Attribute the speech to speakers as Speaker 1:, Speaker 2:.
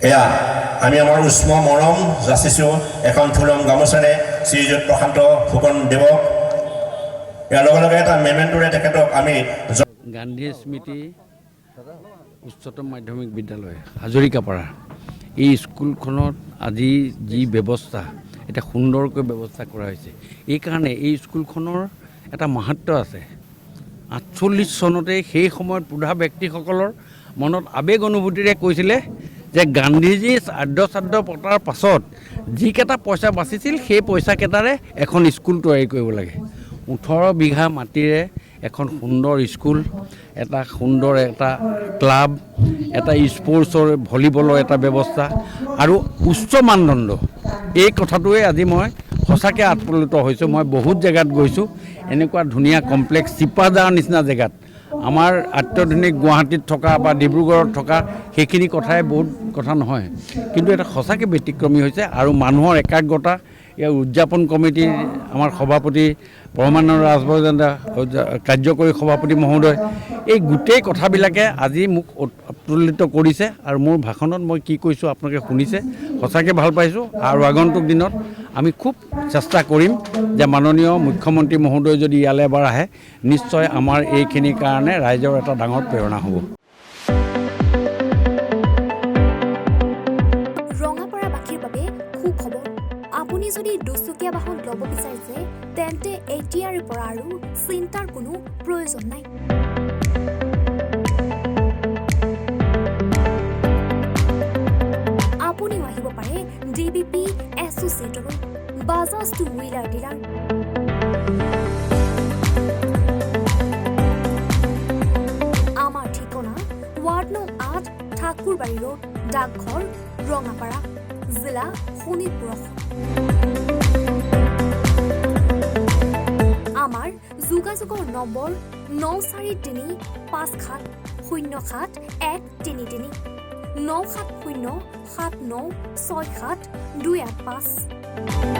Speaker 1: এয়া আমি আমাৰ উষ্ম মৰম যাচিছোঁ এখন ফুলম গামোচাৰে শ্ৰীযুত প্ৰশান্ত ফুকন দেৱক। ইয়াৰ লগে লগে এটা মেমেণ্টোৰে তেখেতক আমি
Speaker 2: গান্ধী স্মৃতি উচ্চতম মাধ্যমিক বিদ্যালয় হাজৰিকাপাৰা এই স্কুলখনত আজি যি ব্যৱস্থা এটা সুন্দৰকৈ ব্যৱস্থা কৰা হৈছে, এইকাৰণে এই স্কুলখনৰ এটা মাহাত্ম্য আছে। 48 চনতে সেই সময়ত বুঢ়া ব্যক্তিসকলৰ মনত আৱেগ অনুভূতিৰে কৈছিলে যে গান্ধীজী শ্ৰাদ্ধ পতাৰ পাছত যিকেইটা পইচা বাচিছিল সেই পইচাকেইটাৰে এখন স্কুল তৈয়াৰী কৰিব লাগে। 18 বিঘা মাটিৰে এখন সুন্দৰ স্কুল, এটা সুন্দৰ এটা ক্লাব, এটা স্পৰ্টছৰ ভলীবলৰ এটা ব্যৱস্থা আৰু উচ্চ মানদণ্ড, এই কথাটোৱে আজি মই সঁচাকৈ আপ্লুত হৈছোঁ। মই বহুত জেগাত গৈছোঁ, এনেকুৱা ধুনীয়া কমপ্লেক্স চিপাজাৰ নিচিনা জেগাত আমাৰ অত্যাধুনিক গুৱাহাটীত থকা বা ডিব্ৰুগড়ত থকা সেইখিনি কথাই বহুত কথা নহয়, কিন্তু এটা সঁচাকৈ ব্যতিক্ৰমী হৈছে। আৰু মানুহৰ একাগ্ৰতা, ইয়াৰ উদযাপন কমিটিৰ আমাৰ সভাপতি পৰমানন্দ ৰাজবৰ্ধনে, কাৰ্যকৰী সভাপতি মহোদয়, এই গোটেই কথাবিলাকে আজি মোক উৎফুল্লিত কৰিছে। আৰু মোৰ ভাষণত মই কি কৈছোঁ আপোনালোকে শুনিছে, সঁচাকৈ ভাল পাইছোঁ। আৰু আগন্তুক দিনত আমি খুব চেষ্টা কৰিম যে মাননীয় মুখ্যমন্ত্ৰী মহোদয় যদি ইয়ালৈ এবাৰ আহে, নিশ্চয় আমাৰ এইখিনিৰ কাৰণে ৰাইজৰ এটা ডাঙৰ প্ৰেৰণা হ'ব।
Speaker 3: ৰঙাপাৰাবাসীৰ বাবে সুখবৰ। আপুনি যদি দুচকীয়া বাহন ল'ব বিচাৰিছে তেন্তে এতিয়াৰে পৰা আৰু চিন্তাৰ কোনো প্ৰয়োজন নাই। আপুনিও আহিব পাৰে DBP এছ'চিয়েটলৈ, বাজাজ টু হুইলাৰ ডিলাৰ। আমাৰ ঠিকনা ৱাৰ্ড নং 8 ঠাকুৰবাৰী ৰোড, ডাকঘৰ, ৰঙাপাৰা, জিলা শোণিতপুৰ। আমাৰ যোগাযোগৰ নম্বৰ 9435707133 9707967285285।